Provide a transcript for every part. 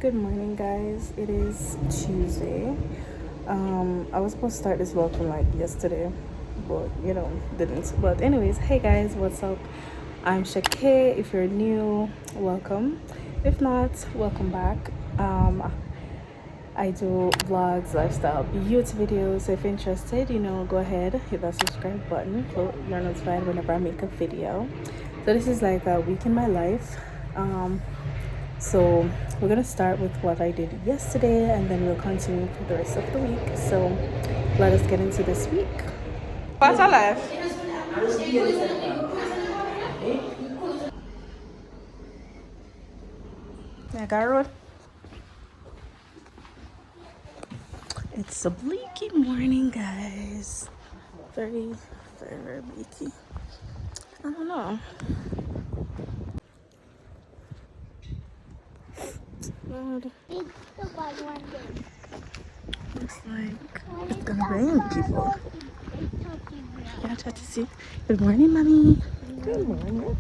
Good morning, guys. It is Tuesday. I was supposed to start this vlog from like yesterday, but didn't. But anyways, hey guys, what's up? I'm Shake. If you're new, welcome. If not, welcome back. I do vlogs, lifestyle, beauty videos. So if you're interested, go ahead, hit that subscribe button so you're notified whenever I make a video. So this is like a week in my life. So we're gonna start with what I did yesterday, and then we'll continue for the rest of the week. So let us get into this week. What's our life? Road. It's a bleaky morning, guys. Very, very, very bleaky. I don't know. God. Looks like it's gonna rain, people. Yeah, try to see. Good morning, mommy. Good morning.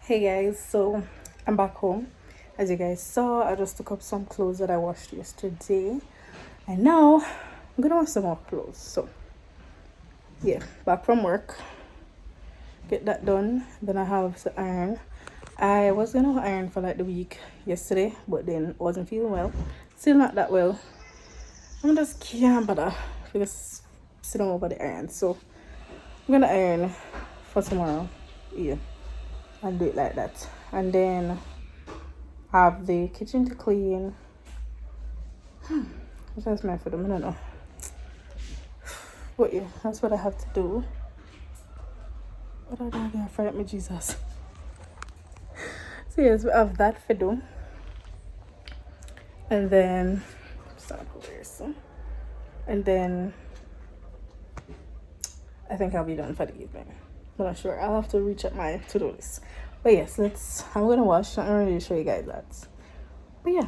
Hey guys, so I'm back home. As you guys saw, I just took up some clothes that I washed yesterday, and now I'm gonna wash some more clothes. So yeah, back from work, get that done. Then I have to iron. I was gonna iron for like the week yesterday, but then wasn't feeling well. Still not that well. I'm just can't bother because sit down over the iron. So I'm gonna iron for tomorrow. Yeah, and do it like that, and then have the kitchen to clean. What else my for them? I don't know, but yeah, that's what I have to do. What are they gonna fight me, Jesus? So yes, we have that for do, and then and then I think I'll be done for the evening. I'm not sure. I'll have to reach out my to-do list. But yes, I'm gonna wash. I'm gonna really show you guys that. But yeah.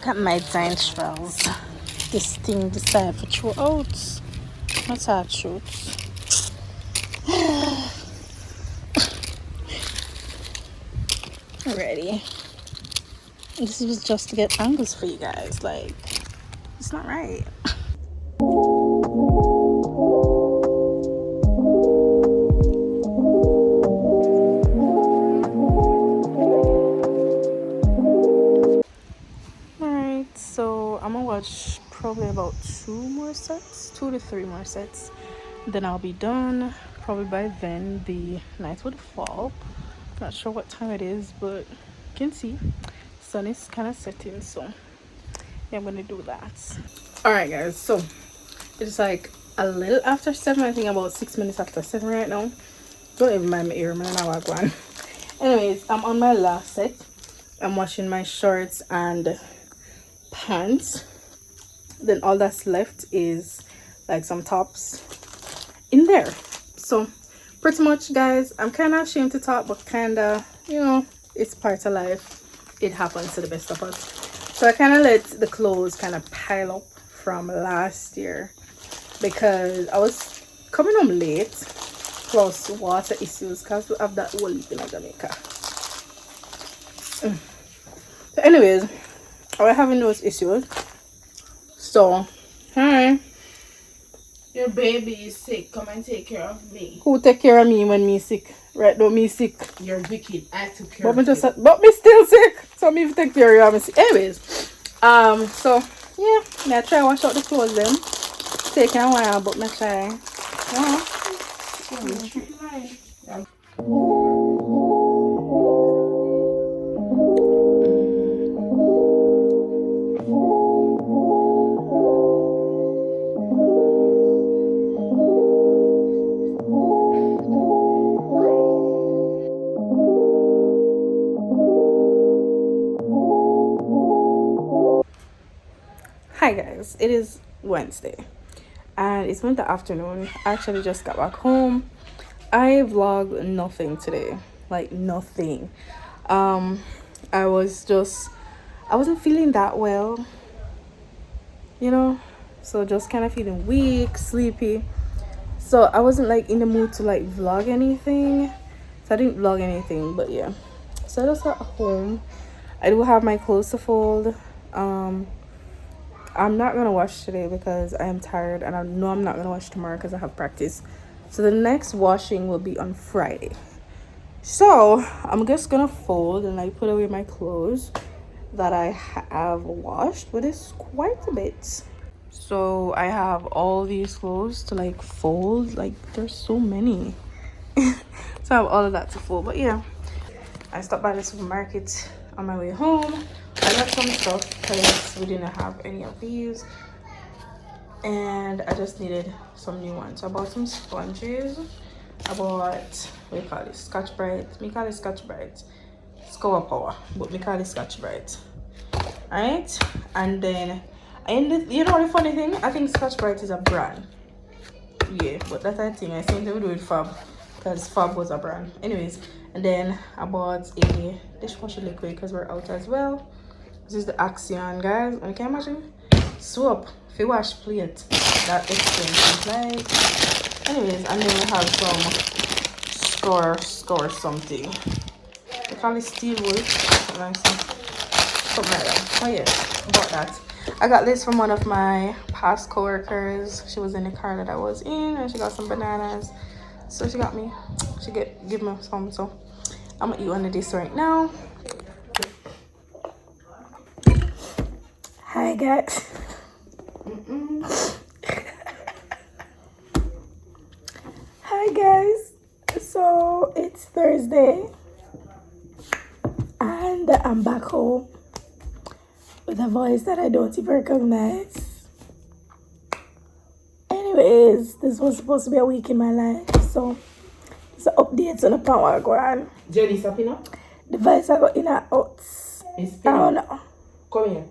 Look at my giant shells. This thing decided to throw out. What's our truth? Ready. This was just to get angles for you guys. Like, it's not right. Alright, so I'm gonna watch probably about 2 to 3 more sets. Then I'll be done. Probably by then the night would fall. Not sure what time it is, but you can see sun is kind of setting, so yeah, I'm gonna do that. All right guys, so it's like a little after 7. I think about 6 minutes after 7 right now. Don't even mind my ear, man. I walk one. Anyways, I'm on my last set. I'm washing my shorts and pants. Then all that's left is like some tops in there. So pretty much guys, I'm kind of ashamed to talk, but kind of, you know, it's part of life. It happens to the best of us. So I kind of let the clothes kind of pile up from last year because I was coming home late, plus water issues, because we have that whole leak in Jamaica. So anyways, I was having those issues. So hi, your baby is sick. Come and take care of me. who take care of me when me sick? Right now me sick. You're wicked. I took care of you. But me still sick. So me take care of you. Me sick. Anyways, so yeah, me I try wash out the clothes then. Taking a while, but me try. Yeah. Hi guys, it is Wednesday and it's in the afternoon. I actually just got back home. I vlogged nothing today, like nothing. I wasn't feeling that well, you know, so just kind of feeling weak, sleepy. So I wasn't like in the mood to like vlog anything, so I didn't vlog anything. But yeah, so I just got home. I do have my clothes to fold. I'm not gonna wash today because I am tired, and I know I'm not gonna wash tomorrow because I have practice. So the next washing will be on Friday. So I'm just gonna fold and like put away my clothes that I have washed, but it's quite a bit. So I have all these clothes to like fold. Like there's so many. So I have all of that to fold. But yeah, I stopped by the supermarket on my way home. I got some stuff because we didn't have any of these, and I just needed some new ones. So I bought some sponges. I bought, what do you call it, Scotch Brite. Me call it Scotch Brite. Scour Power, but me call it Scotch Brite. Alright, and then I ended, you know the funny thing, I think Scotch Brite is a brand. Yeah, but that's the thing, I think they would do it Fab, because Fab was a brand. Anyways, and then I bought a dishwasher liquid because we're out as well. This is the Axion, guys. And can you imagine? Soap if you wash plate, that expensive. Like, anyways, and then we have some score something. They call it steel wool, something like that. Oh yeah, about that. I got this from one of my past co-workers. She was in the car that I was in, and she got some bananas. So she give me some. So I'm gonna eat one of this right now. Hi guys. Hi guys. So it's Thursday and I'm back home with a voice that I don't even recognize. Anyways, this was supposed to be a week in my life, so it's updates on the power going. Jenny, stopping up? The voice I got in her out. I don't know. Come here.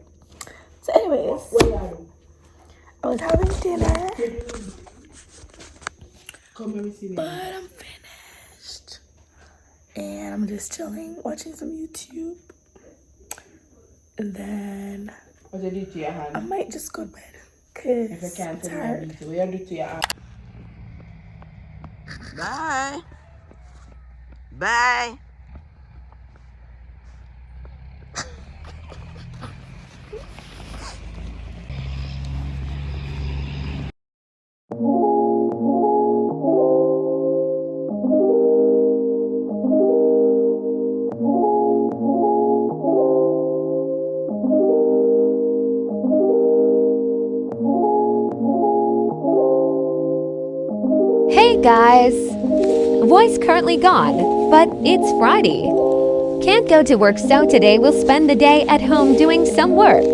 So anyways, what are you doing? I was having dinner. Come let me see. But I'm finished. And I'm just chilling, watching some YouTube. And then What you do to your I hand? might just go to bed If you because can't it's tell me I hard. beat you, what you do to your hand? Bye. Bye. Hey guys! Voice currently gone, but it's Friday. Can't go to work, so today we'll spend the day at home doing some work.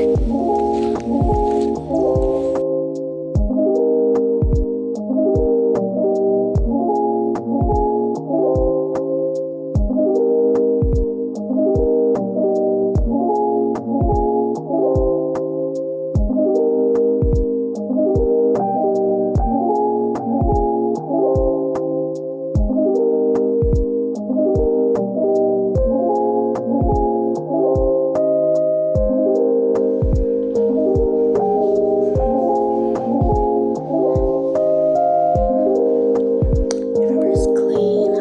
Everywhere's clean.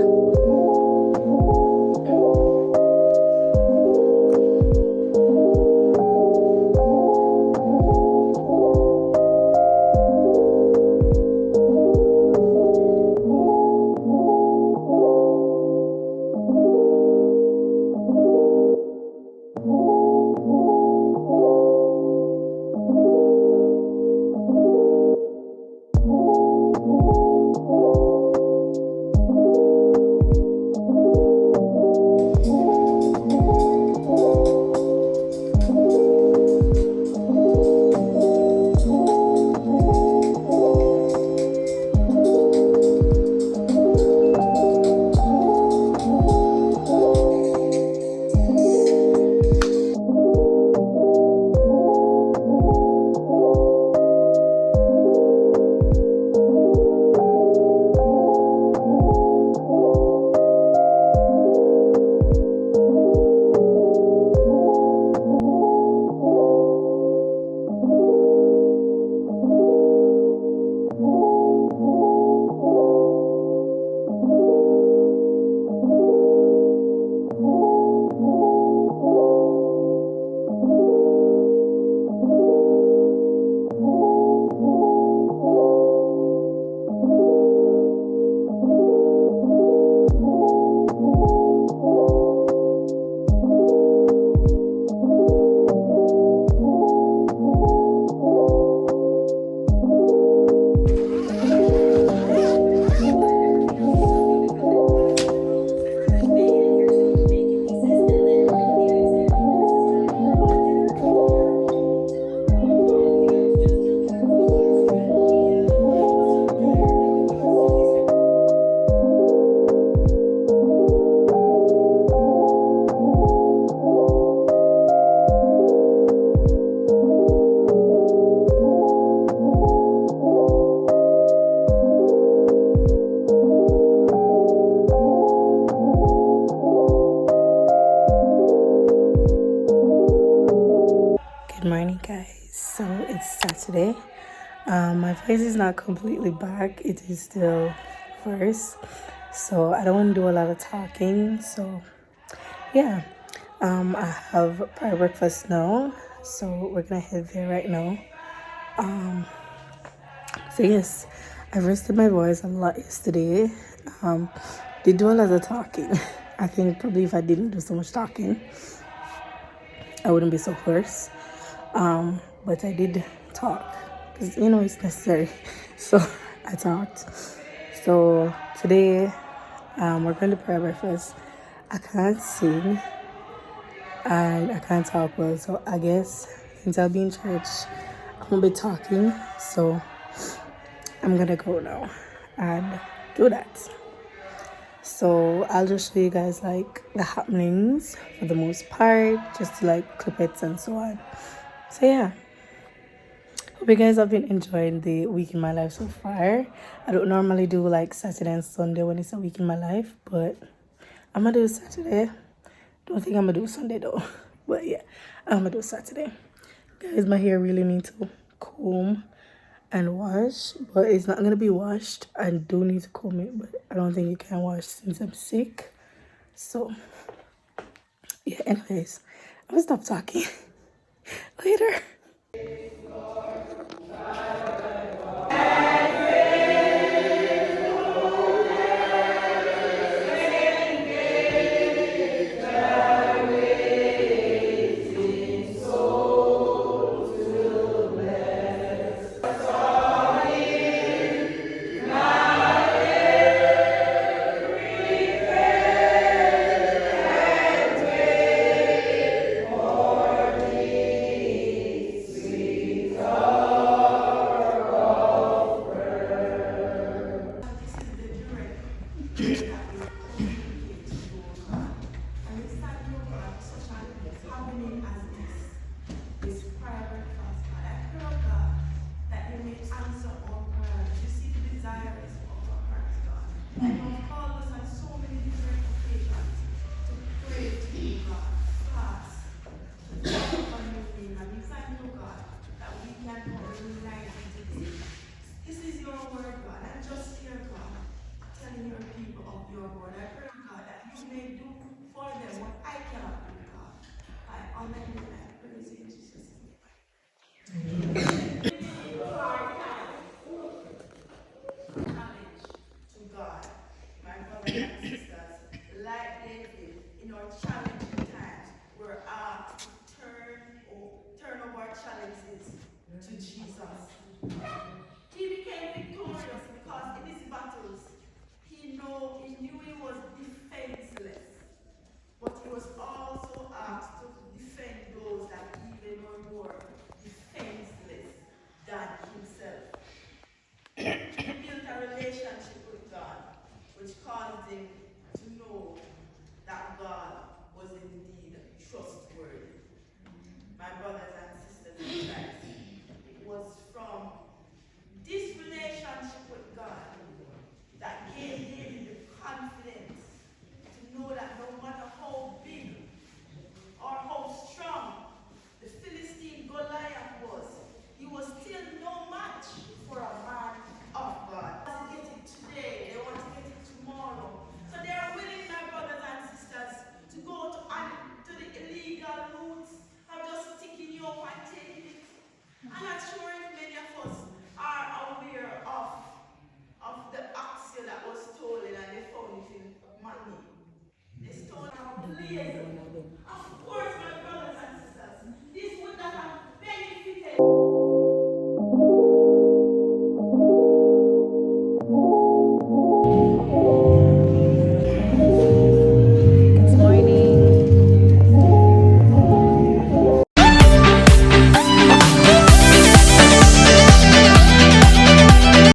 Good morning, guys. So it's Saturday. My voice is not completely back. It is still worse. So I don't want to do a lot of talking. So yeah, I have prior breakfast now. So we're gonna head there right now. So yes, I rested my voice a lot yesterday. Um, did do a lot of talking. I think probably if I didn't do so much talking, I wouldn't be so hoarse. But I did talk because it's necessary. So I talked. So today, we're going to prayer breakfast. I can't sing and I can't talk well, so I guess since I'll be in church, I'm gonna be talking. So I'm gonna go now and do that. So I'll just show you guys like the happenings for the most part, just to like clip it and so on. So yeah. Hope you guys have been enjoying the week in my life so far. I don't normally do like Saturday and Sunday when it's a week in my life, but I'm gonna do Saturday. Don't think I'm gonna do Sunday though. But yeah, I'm gonna do Saturday. Guys, my hair really needs to comb and wash, but it's not gonna be washed. I do need to comb it, but I don't think it can wash since I'm sick. So yeah, anyways, I'm gonna stop talking. Later.